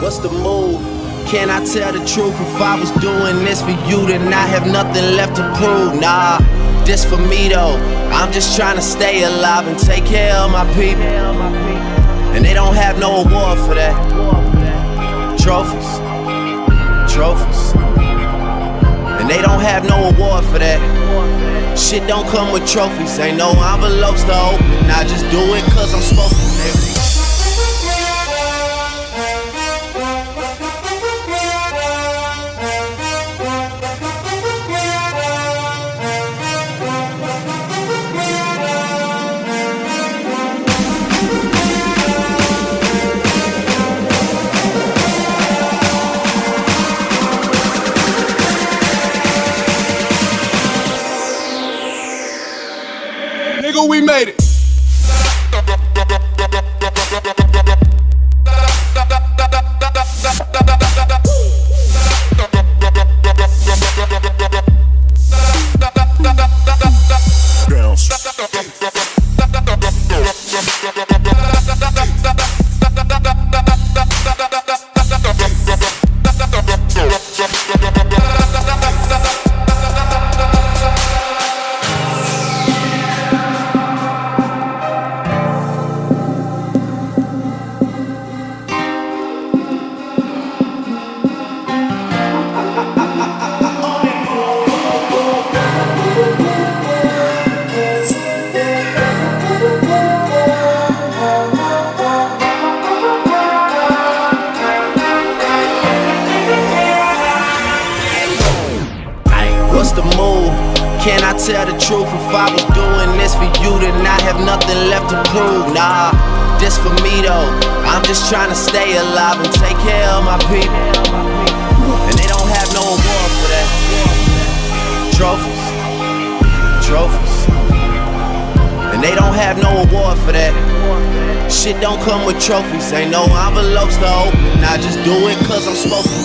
What's the move? Can I tell the truth? If I was doing this for you, then I have nothing left to prove. Nah, this for me though. I'm just trying to stay alive and take care of my people. And they don't have no award for that. Trophies. And they don't have no award for that. Shit don't come with trophies. Ain't no envelopes to open. I just do it cause I'm supposed to. We made it. What's the move? Can I tell the truth? If I was doing this for you, then I have nothing left to prove. Nah, this for me though. I'm just trying to stay alive and take care of my people. And they don't have no award for that. Trophies. And they don't have no award for that. Shit don't come with trophies. Ain't no envelopes to open. I just do it cause I'm supposed to.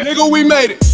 Nigga, we made it.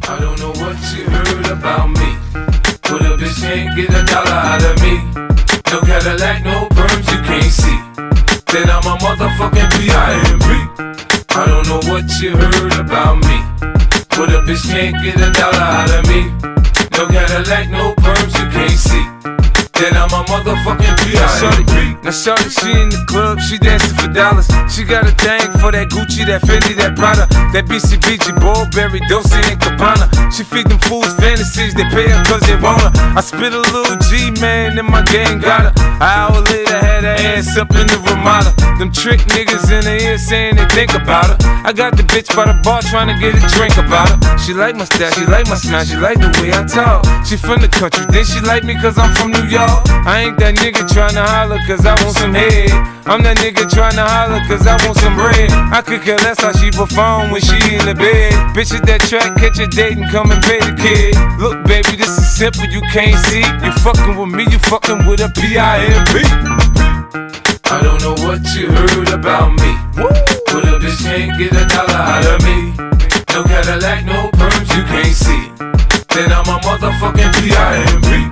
I don't know what you heard about me, but a bitch can't get $1 out of me. No Cadillac, no perms, you can't see that I'm a motherfucking P.I.M.P. I don't know what you heard about me, but a bitch can't get $1 out of me. No Cadillac, no perms, you can't see that I'm a motherfucking P.I.M.P. Now shorty, she in the club, she dancing for dollars. She got a thing for that Gucci, that Fendi, that Prada, that BCBG, Burberry, Dolce & Gabbana. She feed them fools fantasies, they pay her cause they want her. I spit a little G, man, and my gang got her. An hour later, had her ass up in the Ramada. Them trick niggas in the ear saying they think about her. I got the bitch by the bar trying to get a drink about her. She like my style, she like my smile, she like the way I talk. She from the country, then she like me cause I'm from New York. I ain't that nigga tryna holler cause I want some head. I'm that nigga tryna holler cause I want some bread. I could care less how she perform when she in the bed. Bitch at that track, catch a date and come and pay the kid. Look baby, this is simple, you can't see. You fucking with me, you fucking with a P.I.M.P. I don't know what you heard about me. But a bitch can't get a dollar out of me. No Cadillac, no perms, you can't see. Then I'm a motherfucking P.I.M.P.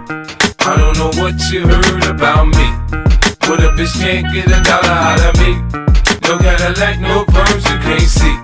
I don't know what you heard about me. But a bitch can't get a dollar out of me. No Cadillac, no perms, you can't see.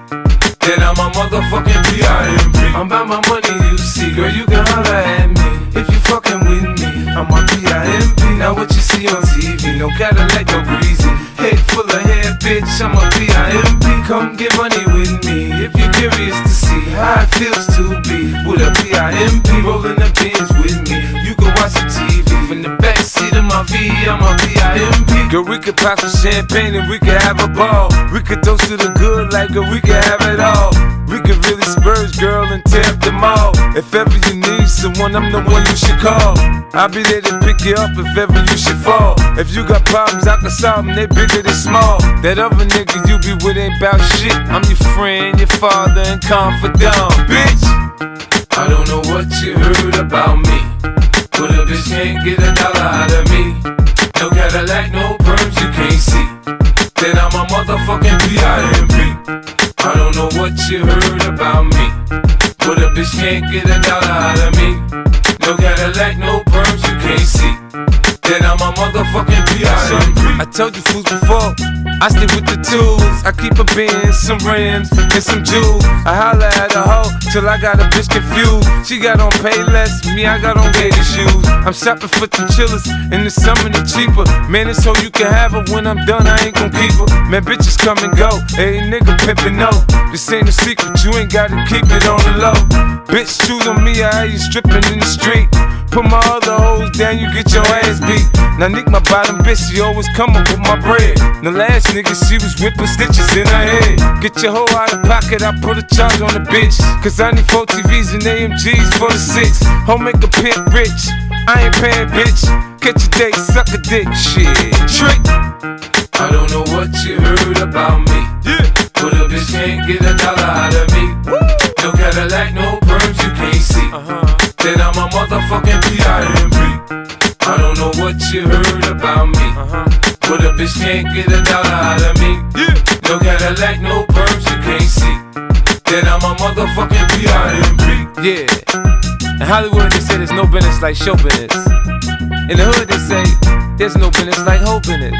Then I'm a motherfucking P.I.M.P. I'm about my money, you see. Girl, you can holler at me if you fucking with me. I'm a P.I.M.P. Now what you see on TV, no Cadillac, no greasy. Head full of hair, bitch, I'm a P.I.M.P. Come get money with me if you're curious to see how it feels to be with a P.I.M.P. Rolling the bins with me. You can watch the TV from the backseat of my V, I'm a P.I.M.P. Girl, we could pop some champagne and we could have a ball. We could toast to the good like girl, we could have it all. We could really spurge, girl, and tear up the mall. If ever you need someone, I'm the one you should call. I'll be there to pick you up if ever you should fall. If you got problems, I can solve them, they bigger than small. That other nigga you be with ain't bout shit. I'm your friend, your father, and confidant, bitch. I don't know what you heard about me, but a bitch can't get a dollar out of me. No Cadillac, no perms, you can't see. Then I'm a motherfucking P.I.M.P. I don't know what you heard about me, but a bitch can't get a dollar out of me. No Cadillac, no perms, you can't see. Then I'm a motherfucking P.I.M.P. I told you fools before, I stick with the tools. I keep a Benz, some rims, and some jewels. I holla at a hoe till I got a bitch confused. She got on Payless, me I got on gator shoes. I'm shopping for the chillers, in the summer the cheaper. Man, it's so you can have her, when I'm done I ain't gon' keep her. Man, bitches come and go, hey nigga pimpin' no. This ain't a secret, you ain't gotta keep it on the low. Bitch, choose on me, I hear you strippin' in the street. Put my other hoes down, you get your ass beat. Now Nick, my bottom bitch, she always come up with my bread. The last nigga, she was whipping stitches in her head. Get your hoe out of pocket, I put a charge on the bitch. Cause I need 4 TVs and AMGs for the 6. Home make a pimp rich, I ain't paying bitch. Catch a date, suck a dick, shit. Trick. I don't know what you heard about me, but a bitch can't get a dollar out of me. No Cadillac, no perms, you can't see. Then I'm a motherfucking P.I.M.P. I don't know what you heard about me, but a bitch can't get a dollar out of me. No Cadillac, no perms, you can't see. Then I'm a motherfucking P.I.M.P. Yeah. In Hollywood they say there's no business like show business. In the hood they say there's no business like hoe business.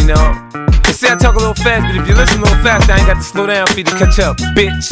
You know, they say I talk a little fast, but if you listen a little fast, I ain't got to slow down for you to catch up, bitch.